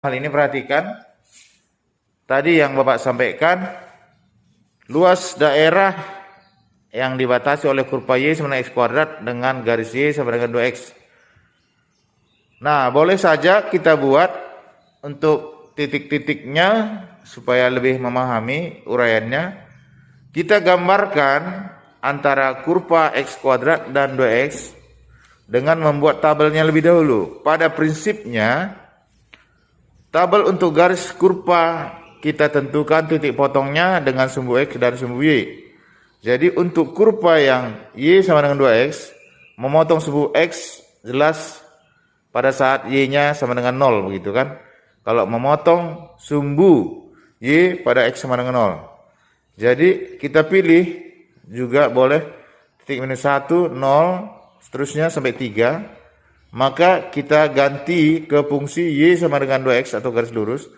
Hal ini perhatikan, tadi yang Bapak sampaikan, luas daerah yang dibatasi oleh kurva Y sama dengan X kuadrat dengan garis Y sama dengan 2X. Nah, boleh saja kita buat untuk titik-titiknya supaya lebih memahami uraiannya. Kita gambarkan antara kurva X kuadrat dan 2X dengan membuat tabelnya lebih dahulu. Pada prinsipnya, tabel untuk garis kurva kita tentukan titik potongnya dengan sumbu X dan sumbu Y. Jadi untuk kurva yang Y sama dengan 2X, memotong sumbu X jelas pada saat Y-nya sama dengan 0, begitu kan? Kalau memotong sumbu Y pada X sama dengan 0. Jadi kita pilih juga boleh titik minus 1, 0, seterusnya sampai 3. Maka kita ganti ke fungsi Y sama dengan 2X atau garis lurus.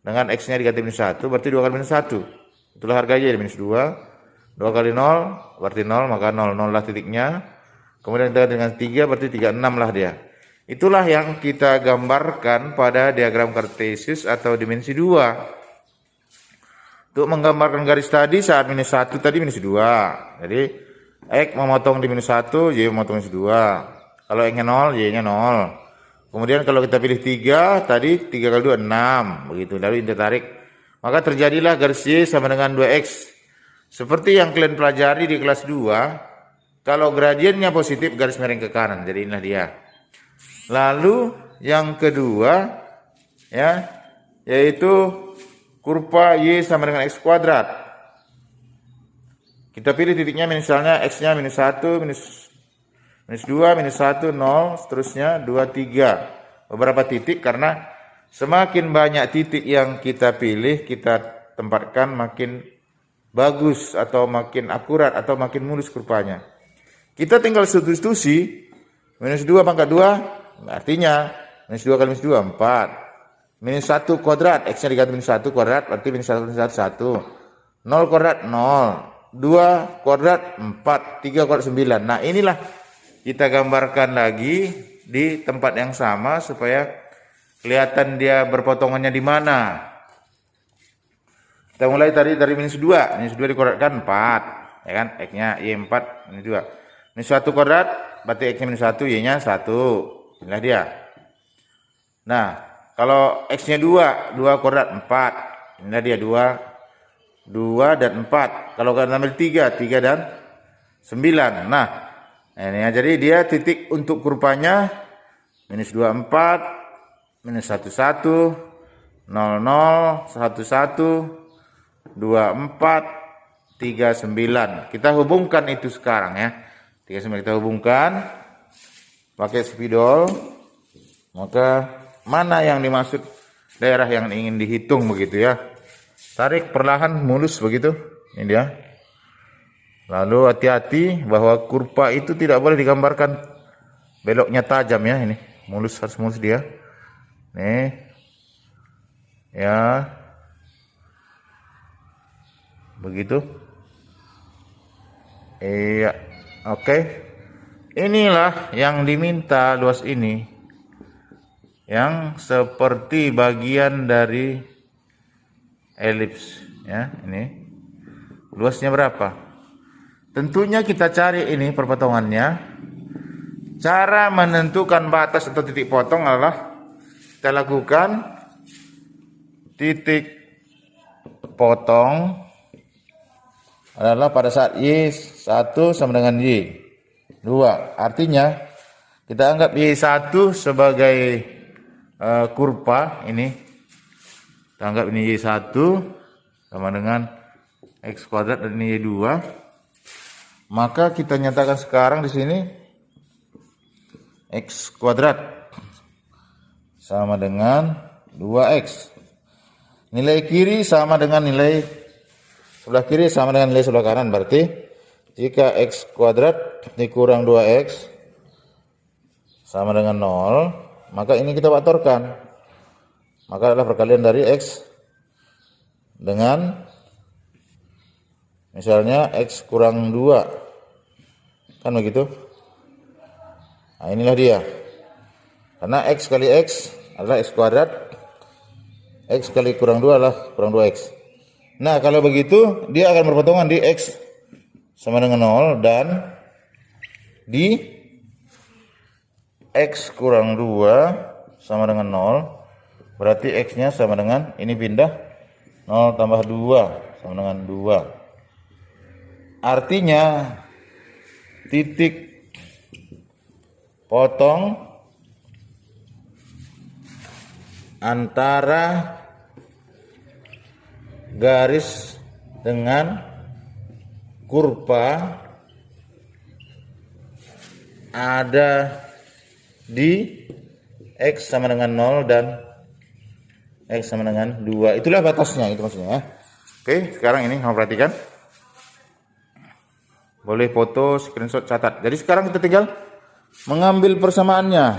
Dengan X-nya diganti minus 1, berarti 2 kali minus 1. Itulah harga Y, minus 2. 2 kali 0, berarti 0, maka 0. 0 lah titiknya. Kemudian kita dengan 3, berarti 36 lah dia. Itulah yang kita gambarkan pada diagram kartesius atau dimensi 2. Untuk menggambarkan garis tadi saat minus 1 tadi minus 2. Jadi X memotong di minus 1, Y memotong minus 2. Kalau X-nya 0, Y-nya 0. Kemudian kalau kita pilih 3, tadi 3 kali 2, 6. Begitu, lalu kita tarik. Maka terjadilah garis Y sama dengan 2X. Seperti yang kalian pelajari di kelas 2, kalau gradiennya positif, garis miring ke kanan. Jadi inilah dia. Lalu yang kedua, ya, yaitu kurva Y sama dengan X kuadrat. Kita pilih titiknya, misalnya X-nya minus 1, minus 2, minus 1, 0, seterusnya 2, 3. Beberapa titik karena semakin banyak titik yang kita pilih, kita tempatkan makin bagus atau makin akurat atau makin mulus kurvanya. Kita tinggal substitusi, minus 2 pangkat 2, artinya minus 2 kali minus 2, 4. Minus 1 kuadrat, X-nya diganti minus 1 kuadrat, berarti minus 1 minus 1, 1. 0 kuadrat, 0. 2 kuadrat, 4. 3 kuadrat, 9. Nah, inilah kita gambarkan lagi di tempat yang sama supaya kelihatan dia berpotongannya di mana. Kita mulai tadi dari minus 2. Minus 2 dikuadratkan 4. Ya kan? X-nya Y4, minus 2. Minus 1 kuadrat, berarti X-nya minus 1, Y-nya 1. Inilah dia. Nah, kalau X-nya 2, 2 kuadrat 4. Inilah dia 2 dan 4. Kalau kalian ambil 3 dan 9. Nah, ini ya, jadi dia titik untuk kurvanya minus 24, minus 11, 00, 11, 24, 39. Kita hubungkan itu sekarang ya. 39 kita hubungkan pakai spidol. Maka mana yang dimaksud daerah yang ingin dihitung begitu ya. Tarik perlahan mulus begitu. Ini dia. Lalu hati-hati bahwa kurva itu tidak boleh digambarkan beloknya tajam ya, ini mulus, harus mulus dia. Nih, ya, begitu. Iya, oke. Inilah yang diminta luas ini, yang seperti bagian dari elips ya. Ini luasnya berapa? Tentunya kita cari ini perpotongannya. Cara menentukan batas atau titik potong adalah kita lakukan titik potong adalah pada saat Y1 sama dengan Y2. Artinya kita anggap Y1 sebagai kurva ini. Kita anggap ini Y1 sama dengan X kuadrat dan ini Y2. Maka kita nyatakan sekarang di sini X kuadrat sama dengan 2X. Nilai kiri sama dengan nilai sebelah kiri sama dengan nilai sebelah kanan. Berarti jika X kuadrat dikurang 2X sama dengan 0, maka ini kita faktorkan. Maka adalah perkalian dari X dengan misalnya X kurang 2. Kan begitu? Nah, inilah dia. Karena X kali X adalah X kuadrat. X kali kurang 2 adalah kurang 2X. Nah, kalau begitu dia akan berpotongan di X sama dengan 0 dan di X kurang 2 sama dengan 0. Berarti X-nya sama dengan, ini pindah 0 tambah 2 sama dengan 2. Artinya titik potong antara garis dengan kurva ada di X sama dengan 0 dan X sama dengan 2. Itulah batasnya, itu maksudnya ya. Oke, sekarang ini kamu perhatikan. Boleh foto, screenshot, catat. Jadi sekarang kita tinggal mengambil persamaannya.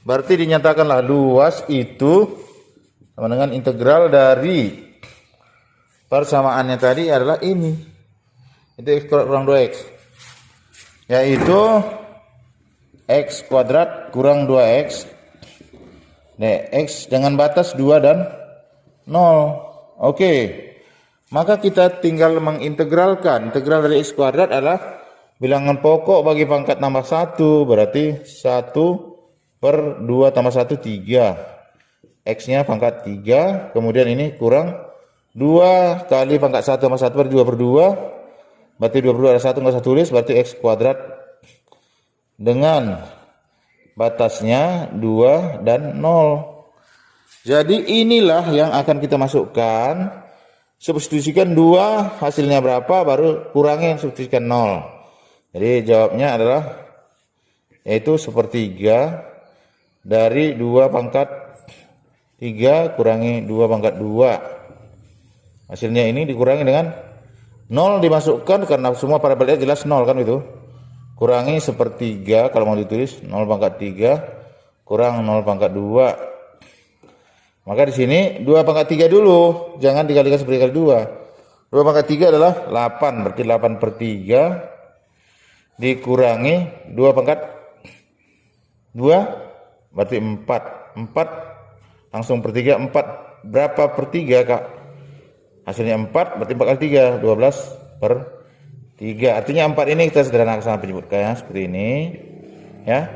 Berarti dinyatakanlah luas itu sama dengan integral dari persamaannya tadi adalah ini. Itu X kurang 2X. Yaitu X kuadrat kurang 2X dx dengan batas 2 dan 0. Oke. Maka kita tinggal mengintegralkan. Integral dari X kuadrat adalah bilangan pokok bagi pangkat nambah 1. Berarti 1/2 tambah 1, 3. X-nya pangkat 3. Kemudian ini kurang 2 kali pangkat 1 tambah 1 berarti 2/2. Berarti 2/2 ada 1, nggak usah tulis. Berarti X kuadrat dengan batasnya 2 dan 0. Jadi inilah yang akan kita masukkan. Substitusikan 2, hasilnya berapa, baru kurangi substitusikan 0. Jadi jawabnya adalah yaitu 1/3 dari 2 pangkat 3 kurangi 2 pangkat 2. Hasilnya ini dikurangi dengan 0 dimasukkan karena semua parabelnya jelas 0 kan itu. Kurangi 1/3 kalau mau ditulis 0 pangkat 3 kurang 0 pangkat 2. Maka di sini 2 pangkat 3 dulu, jangan dikalikan 1 kali 2. 2 pangkat 3 adalah 8, berarti 8/3 dikurangi 2 pangkat 2 berarti 4. 4 langsung per 3, 4 berapa per 3 Kak? Hasilnya 4, berarti 4 kali 3, 12/3. Artinya 4 ini kita sederhanakan sama penyebutkannya seperti ini. Ya.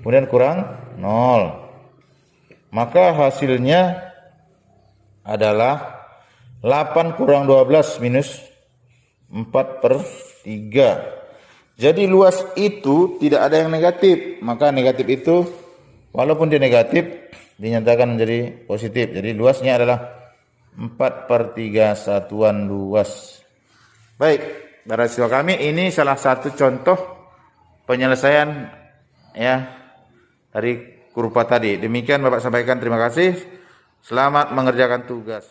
Kemudian kurang 0. Maka hasilnya adalah 8 kurang 12 minus 4/3. Jadi luas itu tidak ada yang negatif. Maka negatif itu walaupun dia negatif dinyatakan menjadi positif. Jadi luasnya adalah 4/3 satuan luas. Baik, para siswa kami, ini salah satu contoh penyelesaian ya dari kurva tadi. Demikian Bapak sampaikan, terima kasih. Selamat mengerjakan tugas.